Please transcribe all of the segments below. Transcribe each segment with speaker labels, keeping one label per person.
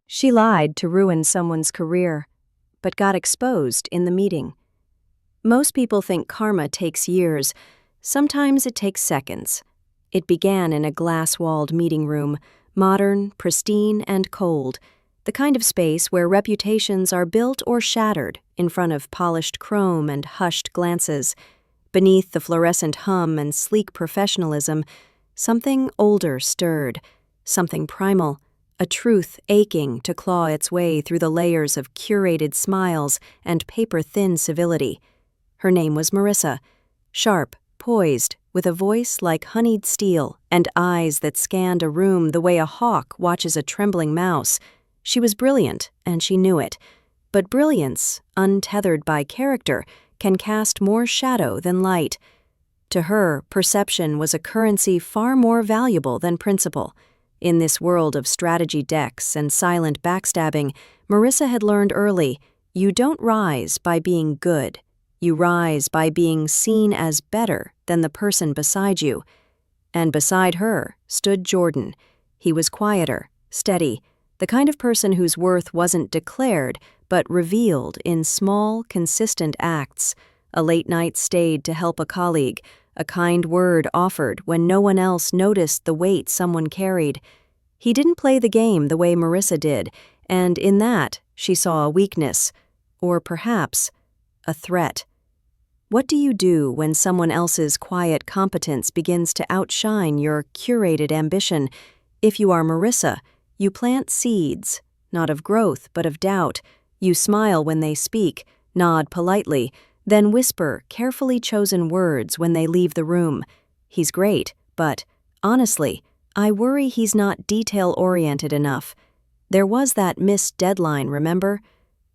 Speaker 1: She lied to ruin someone's career, but got exposed in the meeting. Most people think karma takes years. Sometimes it takes seconds. It began in a glass-walled meeting room, modern, pristine, and cold, the kind of space where reputations are built or shattered in front of polished chrome and hushed glances. Beneath the fluorescent hum and sleek professionalism, something older stirred, something primal, a truth aching to claw its way through the layers of curated smiles and paper-thin civility. Her name was Marissa, sharp, poised, with a voice like honeyed steel and eyes that scanned a room the way a hawk watches a trembling mouse. She was brilliant, and she knew it. But brilliance, untethered by character, can cast more shadow than light. To her, perception was a currency far more valuable than principle. In this world of strategy decks and silent backstabbing, Marissa had learned early, you don't rise by being good. You rise by being seen as better than the person beside you. And beside her stood Jordan. He was quieter, steady, the kind of person whose worth wasn't declared, but revealed in small, consistent acts. A late night stayed to help a colleague, a kind word offered when no one else noticed the weight someone carried. He didn't play the game the way Marissa did, and in that she saw a weakness, or perhaps a threat. What do you do when someone else's quiet competence begins to outshine your curated ambition? If you are Marissa, you plant seeds, not of growth but of doubt. You smile when they speak, nod politely, then whisper carefully chosen words when they leave the room. He's great, but, honestly, I worry he's not detail-oriented enough. There was that missed deadline, remember?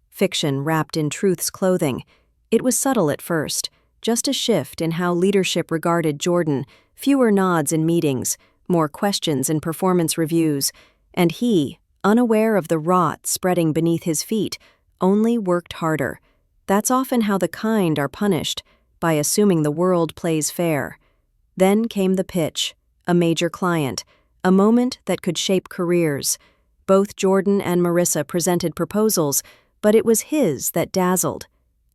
Speaker 1: Fiction wrapped in truth's clothing. It was subtle at first, just a shift in how leadership regarded Jordan, fewer nods in meetings, more questions in performance reviews, and he, unaware of the rot spreading beneath his feet, only worked harder. That's often how the kind are punished, by assuming the world plays fair. Then came the pitch, a major client, a moment that could shape careers. Both Jordan and Marissa presented proposals, but it was his that dazzled.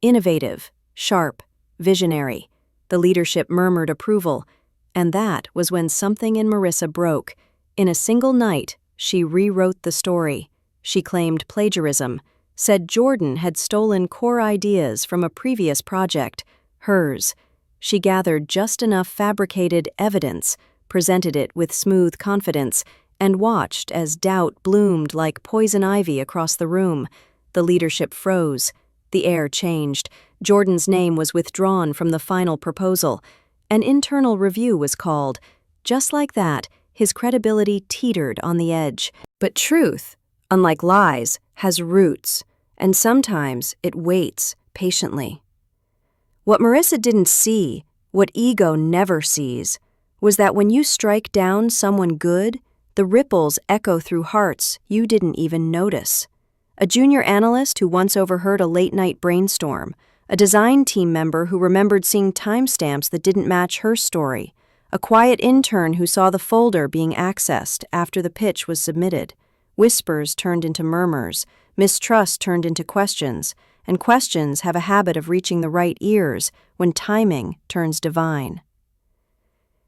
Speaker 1: Innovative, sharp, visionary. The leadership murmured approval, and that was when something in Marissa broke. In a single night, she rewrote the story. She claimed plagiarism, said Jordan had stolen core ideas from a previous project, hers. She gathered just enough fabricated evidence, presented it with smooth confidence, and watched as doubt bloomed like poison ivy across the room. The leadership froze. The air changed. Jordan's name was withdrawn from the final proposal. An internal review was called. Just like that, his credibility teetered on the edge. But truth, unlike lies, has roots, and sometimes it waits patiently. What Marissa didn't see, what ego never sees, was that when you strike down someone good, the ripples echo through hearts you didn't even notice. A junior analyst who once overheard a late-night brainstorm, a design team member who remembered seeing timestamps that didn't match her story, a quiet intern who saw the folder being accessed after the pitch was submitted. Whispers turned into murmurs, mistrust turned into questions, and questions have a habit of reaching the right ears when timing turns divine.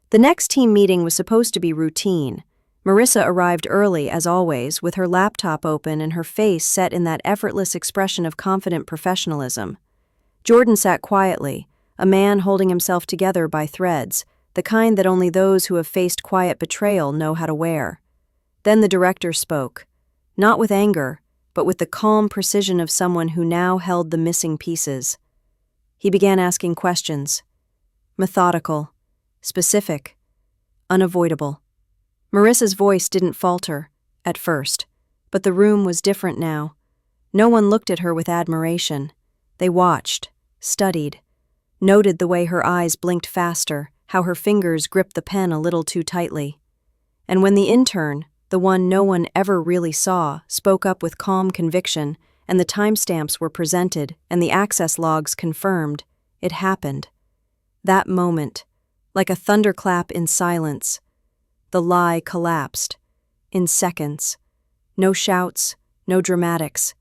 Speaker 1: The next team meeting was supposed to be routine. Marissa arrived early, as always, with her laptop open and her face set in that effortless expression of confident professionalism. Jordan sat quietly, a man holding himself together by threads, the kind that only those who have faced quiet betrayal know how to wear. Then the director spoke, not with anger, but with the calm precision of someone who now held the missing pieces. He began asking questions. Methodical, specific, unavoidable. Marissa's voice didn't falter, at first, but the room was different now. No one looked at her with admiration. They watched, studied, noted the way her eyes blinked faster, how her fingers gripped the pen a little too tightly. And when the intern, the one no one ever really saw, spoke up with calm conviction, and the timestamps were presented and the access logs confirmed, it happened. That moment, like a thunderclap in silence, the lie collapsed. In seconds. No shouts, no dramatics.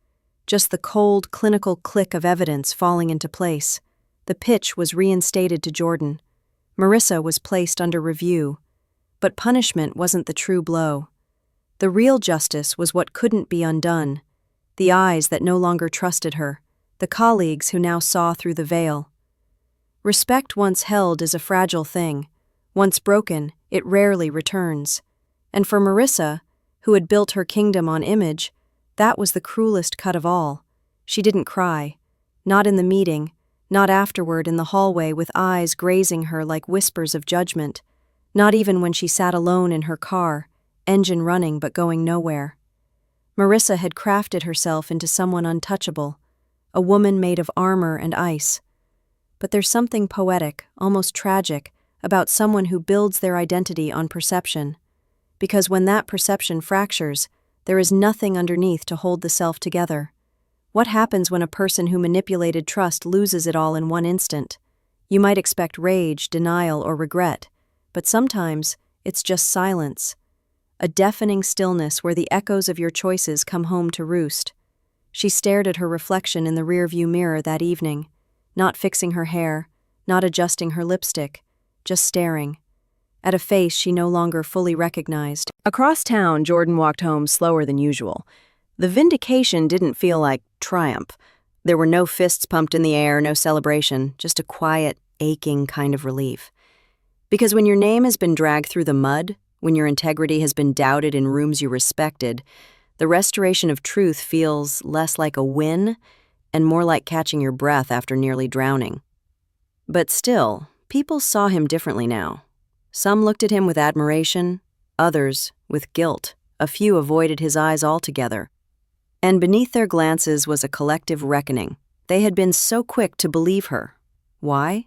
Speaker 1: Just the cold, clinical click of evidence falling into place. The pitch was reinstated to Jordan. Marissa was placed under review. But punishment wasn't the true blow. The real justice was what couldn't be undone. The eyes that no longer trusted her. The colleagues who now saw through the veil. Respect once held is a fragile thing. Once broken, it rarely returns. And for Marissa, who had built her kingdom on image, that was the cruelest cut of all. She didn't cry. Not in the meeting, not afterward in the hallway with eyes grazing her like whispers of judgment. Not even when she sat alone in her car, engine running but going nowhere. Marissa had crafted herself into someone untouchable, a woman made of armor and ice. But there's something poetic, almost tragic, about someone who builds their identity on perception. Because when that perception fractures, there is nothing underneath to hold the self together. What happens when a person who manipulated trust loses it all in one instant? You might expect rage, denial, or regret, but sometimes it's just silence. A deafening stillness where the echoes of your choices come home to roost. She stared at her reflection in the rearview mirror that evening, not fixing her hair, not adjusting her lipstick, just staring. At a face she no longer fully recognized. Across town, Jordan walked home slower than usual. The vindication didn't feel like triumph. There were no fists pumped in the air, no celebration, just a quiet, aching kind of relief. Because when your name has been dragged through the mud, when your integrity has been doubted in rooms you respected, the restoration of truth feels less like a win and more like catching your breath after nearly drowning. But still, people saw him differently now. Some looked at him with admiration, others with guilt. A few avoided his eyes altogether. And beneath their glances was a collective reckoning. They had been so quick to believe her. Why?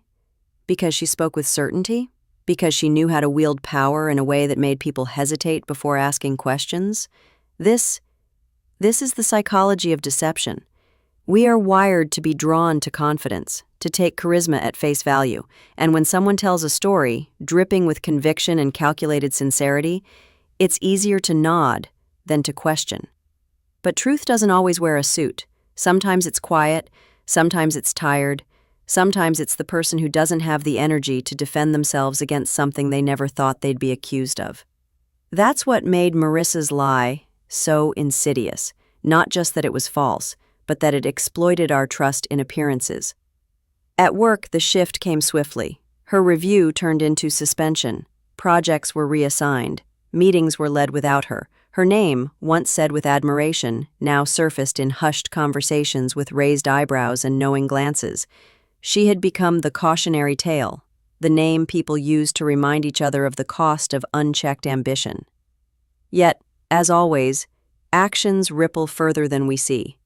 Speaker 1: Because she spoke with certainty? Because she knew how to wield power in a way that made people hesitate before asking questions? This is the psychology of deception. We are wired to be drawn to confidence, to take charisma at face value, and when someone tells a story, dripping with conviction and calculated sincerity, it's easier to nod than to question. But truth doesn't always wear a suit. Sometimes it's quiet, sometimes it's tired, sometimes it's the person who doesn't have the energy to defend themselves against something they never thought they'd be accused of. That's what made Marissa's lie so insidious, not just that it was false, but that it exploited our trust in appearances. At work, the shift came swiftly. Her review turned into suspension. Projects were reassigned. Meetings were led without her. Her name, once said with admiration, now surfaced in hushed conversations with raised eyebrows and knowing glances. She had become the cautionary tale, the name people used to remind each other of the cost of unchecked ambition. Yet, as always, actions ripple further than we see.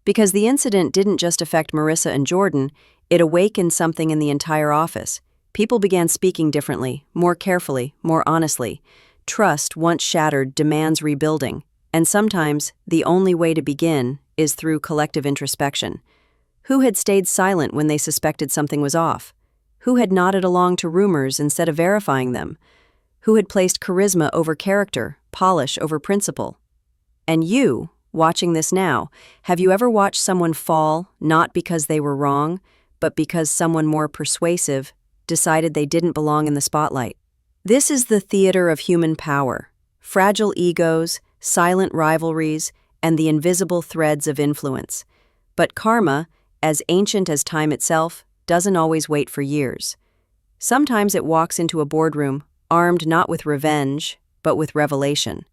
Speaker 1: Because the incident didn't just affect Marissa and Jordan, it awakened something in the entire office. People began speaking differently, more carefully, more honestly. Trust, once shattered, demands rebuilding, and sometimes the only way to begin is through collective introspection. Who had stayed silent when they suspected something was off? Who had nodded along to rumors instead of verifying them? Who had placed charisma over character, polish over principle? And you, watching this now, have you ever watched someone fall, not because they were wrong, but because someone more persuasive decided they didn't belong in the spotlight? This is the theater of human power, fragile egos, silent rivalries, and the invisible threads of influence. But karma, as ancient as time itself, doesn't always wait for years. Sometimes it walks into a boardroom, armed not with revenge, but with revelation.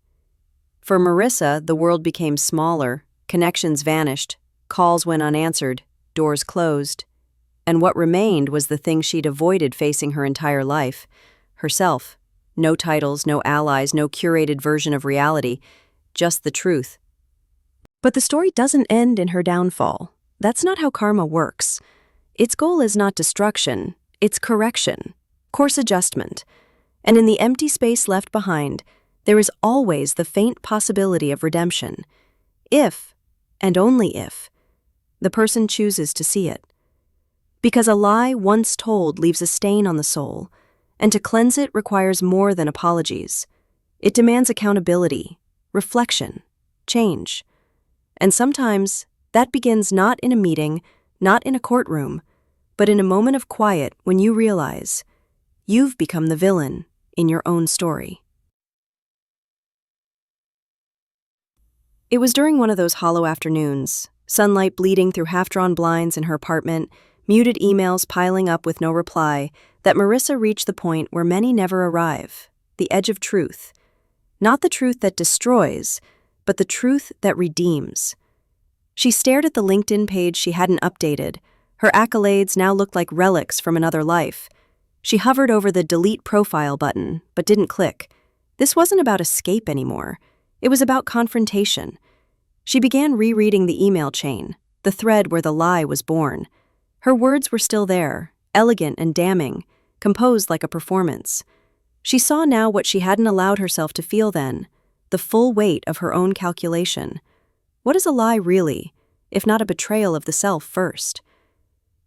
Speaker 1: For Marissa, the world became smaller, connections vanished, calls went unanswered, doors closed. And what remained was the thing she'd avoided facing her entire life. Herself. No titles, no allies, no curated version of reality, just the truth. But the story doesn't end in her downfall. That's not how karma works. Its goal is not destruction, it's correction, course adjustment. And in the empty space left behind, there is always the faint possibility of redemption. If, and only if, the person chooses to see it. Because a lie once told leaves a stain on the soul, and to cleanse it requires more than apologies. It demands accountability, reflection, change. And sometimes that begins not in a meeting, not in a courtroom, but in a moment of quiet when you realize you've become the villain in your own story. It was during one of those hollow afternoons, sunlight bleeding through half-drawn blinds in her apartment, muted emails piling up with no reply, that Marissa reached the point where many never arrive, the edge of truth. Not the truth that destroys, but the truth that redeems. She stared at the LinkedIn page she hadn't updated. Her accolades now looked like relics from another life. She hovered over the delete profile button, but didn't click. This wasn't about escape anymore. It was about confrontation. She began rereading the email chain, the thread where the lie was born. Her words were still there, elegant and damning, composed like a performance. She saw now what she hadn't allowed herself to feel then, the full weight of her own calculation. What is a lie really, if not a betrayal of the self first?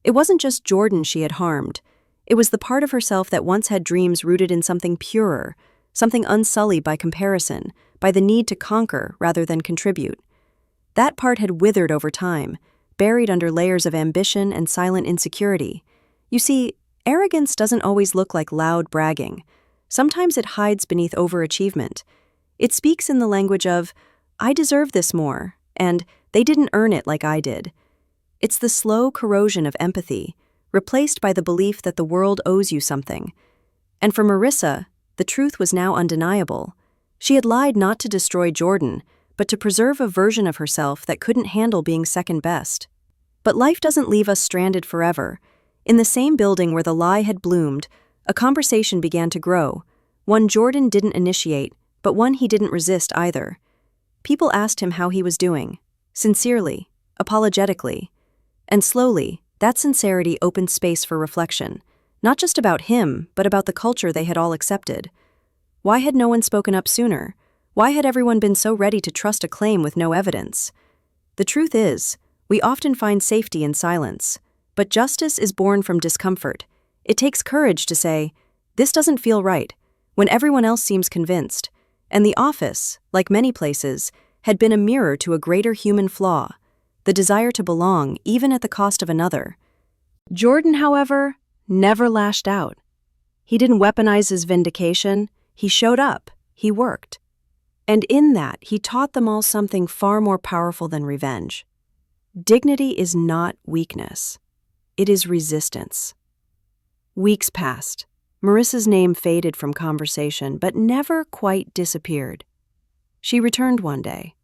Speaker 1: It wasn't just Jordan she had harmed. It was the part of herself that once had dreams rooted in something purer, something unsullied by comparison, by the need to conquer rather than contribute. That part had withered over time, buried under layers of ambition and silent insecurity. You see, arrogance doesn't always look like loud bragging. Sometimes it hides beneath overachievement. It speaks in the language of, "I deserve this more," and "they didn't earn it like I did." It's the slow corrosion of empathy, replaced by the belief that the world owes you something. And for Marissa, the truth was now undeniable. She had lied not to destroy Jordan, but to preserve a version of herself that couldn't handle being second best. But life doesn't leave us stranded forever. In the same building where the lie had bloomed, a conversation began to grow, one Jordan didn't initiate, but one he didn't resist either. People asked him how he was doing, sincerely, apologetically. And slowly, that sincerity opened space for reflection, not just about him, but about the culture they had all accepted. Why had no one spoken up sooner? Why had everyone been so ready to trust a claim with no evidence? The truth is, we often find safety in silence, but justice is born from discomfort. It takes courage to say, "This doesn't feel right," when everyone else seems convinced. And the office, like many places, had been a mirror to a greater human flaw, the desire to belong even at the cost of another. Jordan, however, never lashed out. He didn't weaponize his vindication. He showed up. He worked. And in that, he taught them all something far more powerful than revenge. Dignity is not weakness. It is resistance. Weeks passed. Marissa's name faded from conversation, but never quite disappeared. She returned one day,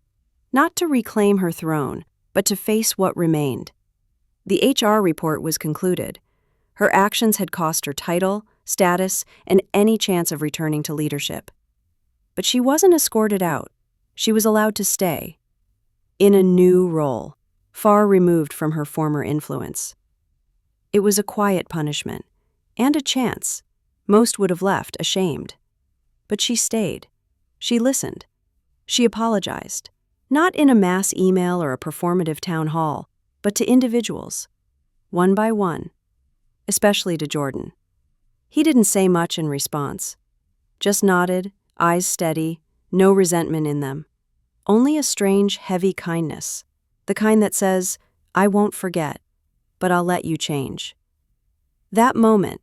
Speaker 1: not to reclaim her throne, but to face what remained. The HR report was concluded. Her actions had cost her title, status, and any chance of returning to leadership. But she wasn't escorted out. She was allowed to stay, in a new role, far removed from her former influence. It was a quiet punishment, and a chance. Most would have left, ashamed. But she stayed. She listened. She apologized, not in a mass email or a performative town hall, but to individuals, one by one, especially to Jordan. He didn't say much in response, just nodded, eyes steady, no resentment in them. Only a strange, heavy kindness, the kind that says, "I won't forget, but I'll let you change." That moment,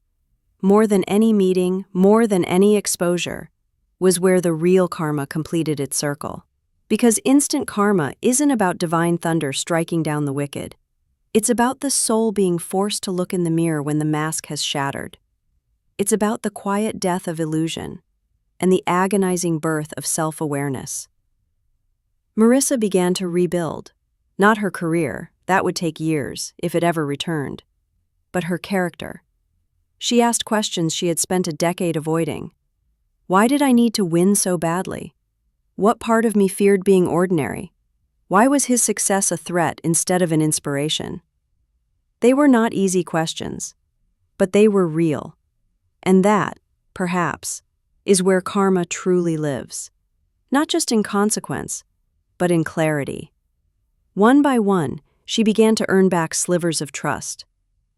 Speaker 1: more than any meeting, more than any exposure, was where the real karma completed its circle. Because instant karma isn't about divine thunder striking down the wicked. It's about the soul being forced to look in the mirror when the mask has shattered. It's about the quiet death of illusion and the agonizing birth of self-awareness. Marissa began to rebuild, not her career, that would take years, if it ever returned, but her character. She asked questions she had spent a decade avoiding. Why did I need to win so badly? What part of me feared being ordinary? Why was his success a threat instead of an inspiration? They were not easy questions, but they were real. And that, perhaps, is where karma truly lives. Not just in consequence, but in clarity. One by one, she began to earn back slivers of trust.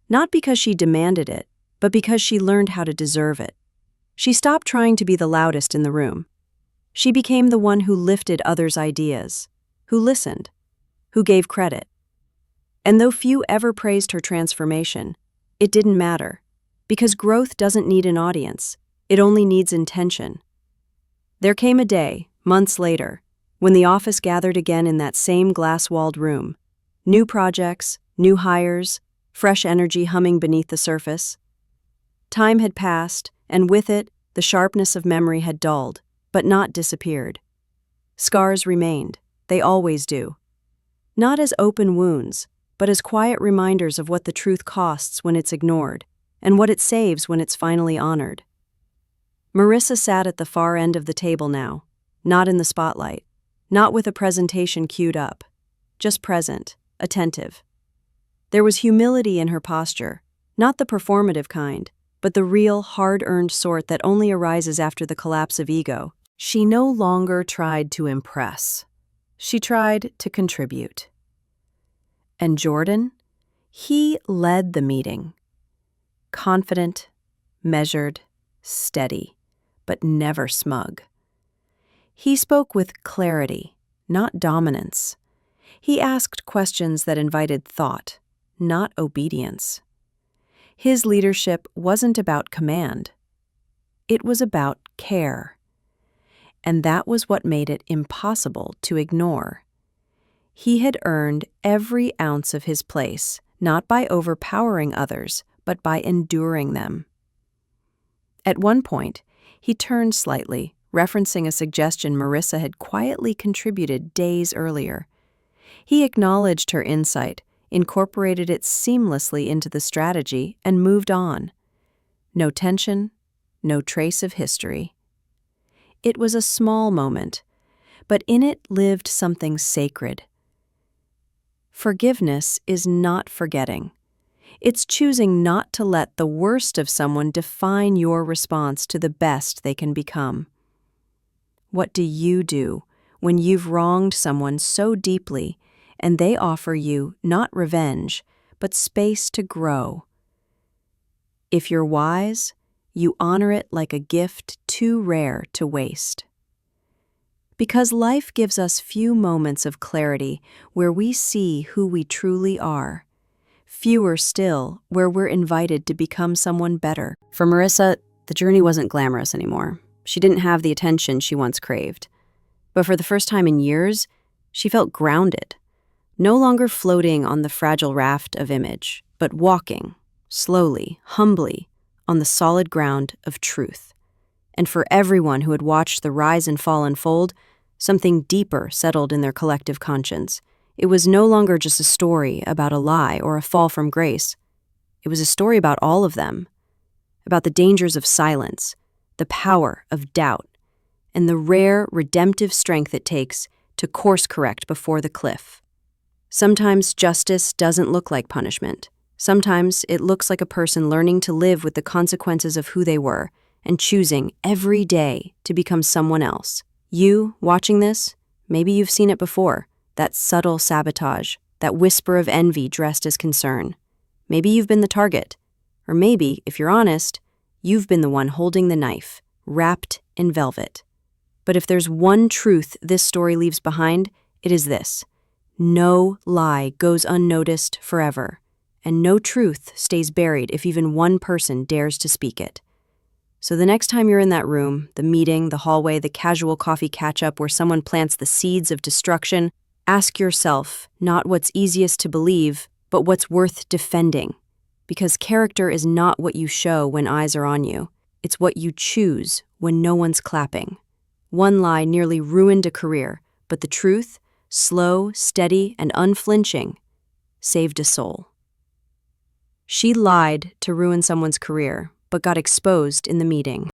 Speaker 1: Not because she demanded it, but because she learned how to deserve it. She stopped trying to be the loudest in the room. She became the one who lifted others' ideas, who listened, Who gave credit? And though few ever praised her transformation, it didn't matter, because growth doesn't need an audience, it only needs intention. There came a day, months later, when the office gathered again in that same glass-walled room. New projects, new hires, fresh energy humming beneath the surface. Time had passed, and with it, the sharpness of memory had dulled, but not disappeared. Scars remained, they always do. Not as open wounds, but as quiet reminders of what the truth costs when it's ignored, and what it saves when it's finally honored. Marissa sat at the far end of the table now, not in the spotlight, not with a presentation queued up, just present, attentive. There was humility in her posture, not the performative kind, but the real, hard-earned sort that only arises after the collapse of ego. She no longer tried to impress. She tried to contribute. And Jordan? He led the meeting. Confident, measured, steady, but never smug. He spoke with clarity, not dominance. He asked questions that invited thought, not obedience. His leadership wasn't about command. It was about care. And that was what made it impossible to ignore. He had earned every ounce of his place, not by overpowering others, but by enduring them. At one point, he turned slightly, referencing a suggestion Marissa had quietly contributed days earlier. He acknowledged her insight, incorporated it seamlessly into the strategy, and moved on. No tension, no trace of history. It was a small moment, but in it lived something sacred. Forgiveness is not forgetting. It's choosing not to let the worst of someone define your response to the best they can become. What do you do when you've wronged someone so deeply and they offer you not revenge, but space to grow? If you're wise, you honor it like a gift too rare to waste. Because life gives us few moments of clarity where we see who we truly are. Fewer still where we're invited to become someone better. For Marissa, the journey wasn't glamorous anymore. She didn't have the attention she once craved. But for the first time in years, she felt grounded. No longer floating on the fragile raft of image, but walking, slowly, humbly, on the solid ground of truth. And for everyone who had watched the rise and fall unfold, something deeper settled in their collective conscience. It was no longer just a story about a lie or a fall from grace. It was a story about all of them, about the dangers of silence, the power of doubt, and the rare redemptive strength it takes to course correct before the cliff. Sometimes justice doesn't look like punishment. Sometimes it looks like a person learning to live with the consequences of who they were and choosing every day to become someone else. You, watching this, maybe you've seen it before, that subtle sabotage, that whisper of envy dressed as concern. Maybe you've been the target. Or maybe, if you're honest, you've been the one holding the knife, wrapped in velvet. But if there's one truth this story leaves behind, it is this. No lie goes unnoticed forever, and no truth stays buried if even one person dares to speak it. So the next time you're in that room, the meeting, the hallway, the casual coffee catch-up where someone plants the seeds of destruction, ask yourself not what's easiest to believe, but what's worth defending. Because character is not what you show when eyes are on you. It's what you choose when no one's clapping. One lie nearly ruined a career, but the truth, slow, steady, and unflinching, saved a soul. She lied to ruin someone's career, but got exposed in the meeting.